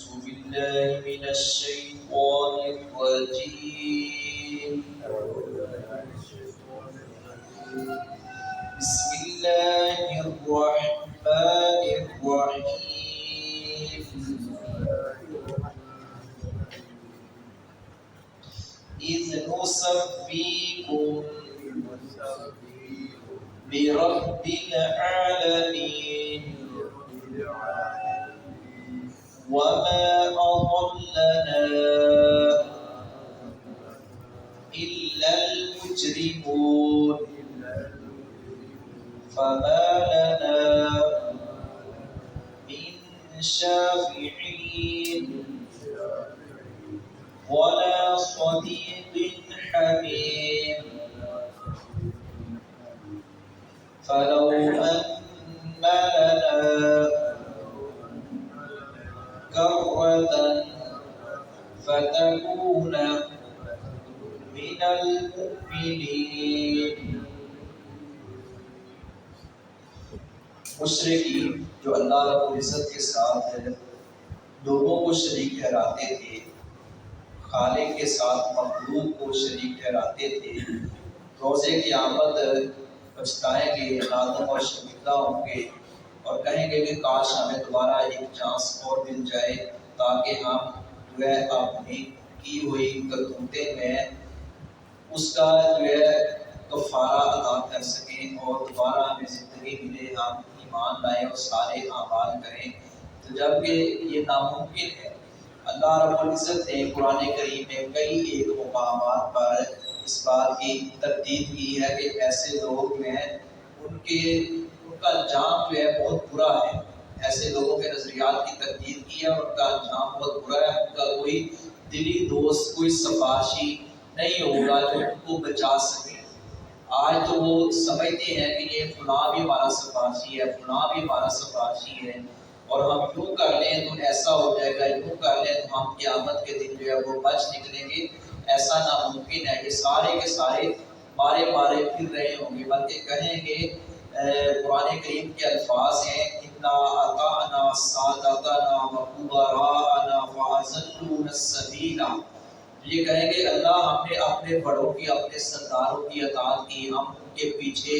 بالله من الشيطان الرجيم. بسم الله الرحمن الرحيم. إذ نسبيكم برب العالمين وما أضلنا إلا المجرمون فما لنا من شافعين ولا صديق حميم فلو أن لنا كرة فتكون من المؤمنين. مشرکی جو اللہ رب العزت کے ساتھ لوگوں کو شریک ٹھہراتے تھے، خالق کے ساتھ مخلوق کو شریک ٹھہراتے تھے، روز قیامت پچھتائیں گے، نادم اور شرمندہ ہوں گے اور کہیں گے کہ کاش ہمیں دوبارہ ایک چانس اور مل جائے تاکہ ہم جو ہے اپنی کی ہوئی کرتوتیں میں اس کا جو ہے کفارہ ادا کر سکیں اور دوبارہ ہمیں زندگی ملے، ہم ایمان لائیں اور سارے اعمال کریں. تو جب کہ یہ ناممکن ہے، اللہ رب العزت نے قرآن کریم میں کئی ایک مقامات پر اس بات کی تردید کی ہے کہ ایسے لوگ جو ہیں ان کا انجام جو ہے بہت برا ہے. ایسے لوگوں کے نظریات کی تردید کی ہے اور ان کا انجام بہت برا ہے. ان کا کوئی دلی دوست، کوئی سفارشی نہیں ہوگا جو ان کو بچا سکے. آج تو وہ سمجھتے ہیں کہ یہ فلاں بھی ہمارا سفارشی ہے، فلاں بھی ہمارا سفارشی ہے اور ہم یوں کر لیں تو ایسا ہو جائے گا، یوں کر لیں تو ہم قیامت کے دن جو ہے وہ بچ نکلیں گے. ایسا ناممکن ہے. یہ سارے کے سارے مارے پھر رہے ہوں گے، بلکہ کہیں گے قرآن کریم کے الفاظ ہیں اِنَّا أَطَعْنَا سَادَتَنَا وَكُبَرَاءَنَا فَأَضَلُّونَا السَّبِيلَ. یہ کہیں گے اللہ ہم نے اپنے بڑوں کی، اپنے سرداروں کی اطاعت کی، ہم ان کے پیچھے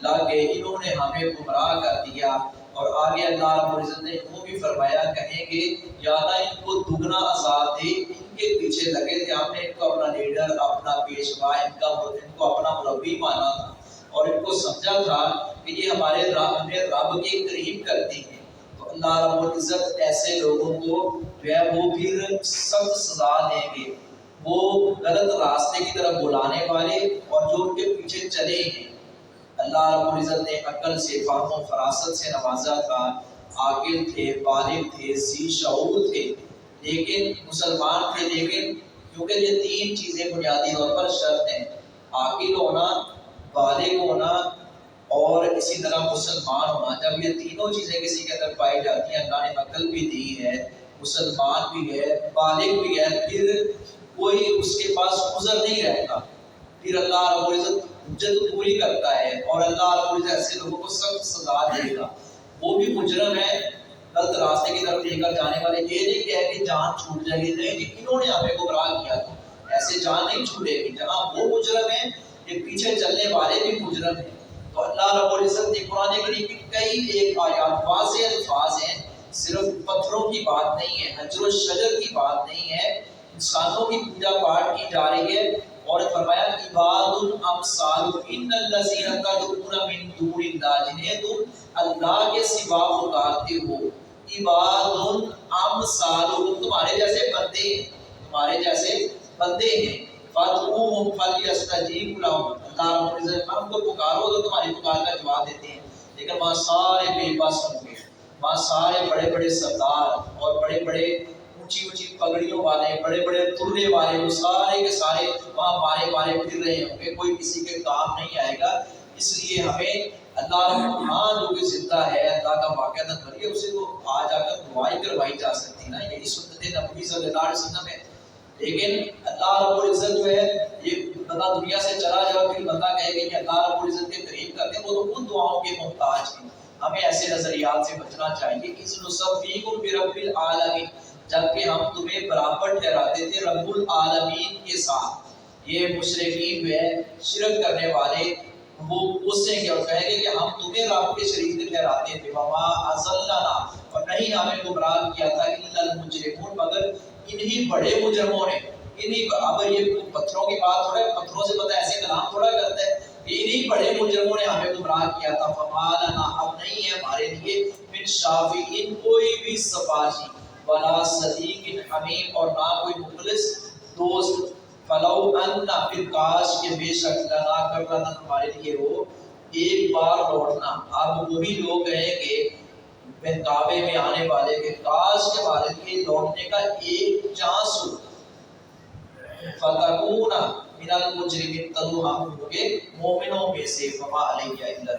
لگ گئے، انہوں نے ہمیں گمراہ کر دیا. اور آگے اللہ رب العزت نے وہ بھی فرمایا، کہیں گے یا اللہ ان کو دگنا عذاب دے، ان کے پیچھے لگے تھے، ہم نے ان کو اپنا لیڈر، اپنا پیشوا، ان کو اپنا مربی مانا تھا اور ان کو سمجھا تھا کہ یہ ہمیں رب کے قریب کرتے ہیں. تو اللہ رب العزت ایسے لوگوں کو جو ہے وہ پھر سخت سزا دیں گے. وہ غلط راستے کی طرف بلانے والے اور جو ان کے پیچھے چلے ہیں. اللہ رب العزت نے عقل سے، فہم و فراست سے نوازا تھا، عاقل تھے، بالغ تھے، ذی شعور تھے، لیکن مسلمان تھے. لیکن کیونکہ یہ تین چیزیں بنیادی طور پر شرط ہیں، عاقل ہونا، بالغ ہونا اور اسی طرح مسلمان ہونا. جب یہ تینوں چیزیں کسی کے اندر پائی جاتی ہیں، اللہ نے عقل بھی دی ہے، مسلمان بھی ہے، بالغ بھی ہے، پھر کوئی اس کے پاس عذر نہیں رہتا. پھر اللہ رب العزت حجت پوری کرتا ہے اور اللہ رب العزت ایسے لوگوں کو سخت سزا دے گا. وہ بھی مجرم ہے، غلط راستے کی طرف لے کر جانے والے. یہ نہیں کہہ کہ جان چھوٹ جائے گی، نہیں، انہوں نے ہمیں گمراہ کیا تھا، ایسے جان نہیں چھوٹے گی. جہاں وہ مجرم ہیں، یہ پیچھے چلنے والے بھی مجرم ہیں. تو اللہ رب العزت نے قرآن کریم کی کئی ایک آیات، واضح الفاظ ہیں، صرف پتھروں کی بات نہیں ہے، حجر و شجر کی بات نہیں ہے، انسانوں کی پوجا پاٹ کی جا رہی ہے. اور فرمایا عباد الامثال ان الذین تدعون من دون اللہ، جنہیں تم اللہ کے سوا پکارتے ہو، عباد الامثال تمہارے جیسے بندے ہیں، تمہارے جیسے بندے ہیں. فادعوہم فلیستجیبوا لہم، اللہ رب العزت ہم کو پکارو تو تمہاری پکار کا جواب دیتے ہیں. لیکن وہاں سارے بے بس ہوں گے، وہاں سارے بڑے بڑے سردار اور بڑے بڑے اونچی پگڑیوں والے، بڑے بڑے تلے والے، وہ سارے کے سارے وہاں مارے پھر رہے ہوں گے، کوئی کسی کے کام نہیں آئے گا. اس لیے ہمیں اللہ رحمان جو کہ زندہ ہے، اللہ کا واقعہ مری ہے، اسے تو آ جا کر دعائی کروائی جا سکتی نا، یہی سنت نبوی صلی اللہ علیہ وسلم ہے. لیکن اللہ رب العزت جو ہے یہ بندہ دنیا سے چلا جائے پھر بندہ کہے گا کہ اللہ رب العزت کے قریب کرتے ہیں، وہ تو خود دعاؤں کے محتاج ہیں. ہمیں ایسے نظریات سے بچنا چاہیے. اس نصفیکم برب العالمین، جبکہ ہم تمہیں برابر ٹھہراتے تھے رب العالمین کے ساتھ۔ یہ مشرکین میں شرک کرنے والے وہ پوچھیں گے اور کہیں گے کہ ہم تمہیں رب کے شریک ٹھہراتے تھے، وما اضلنا، اور نہیں ہمیں گمراہ کیا تھا الا المجرمون، مگر انہی بڑے مجرموں نے، انہی، اب یہ پتھروں کی بات ہو رہا ہے، پتھروں سے پتہ ایسے کلام تھوڑا کرتا ہے، انہی بڑے مجرموں نے ہمیں گمراہ کیا تھا۔ فما لنا، اب نہیں ہے ہمارے لیے من شافعین، کوئی بھی سفارشی، ولا صدیق حمیم، اور نہ کوئی مخلص دوست، فلو ان، پھر کاش کہ بے شک لنا کر لنا ہمارے لیے ہو ایک بار لوٹنا۔ اب وہی لوگ کہیں گے کعبے میں آنے والے کہ کاش کے ہمارے لیے لوٹنے کا ایک چانس ہو، فتکون من المجرمین، تب ہم ہوں گے مومنوں میں سے، فما علیہ الا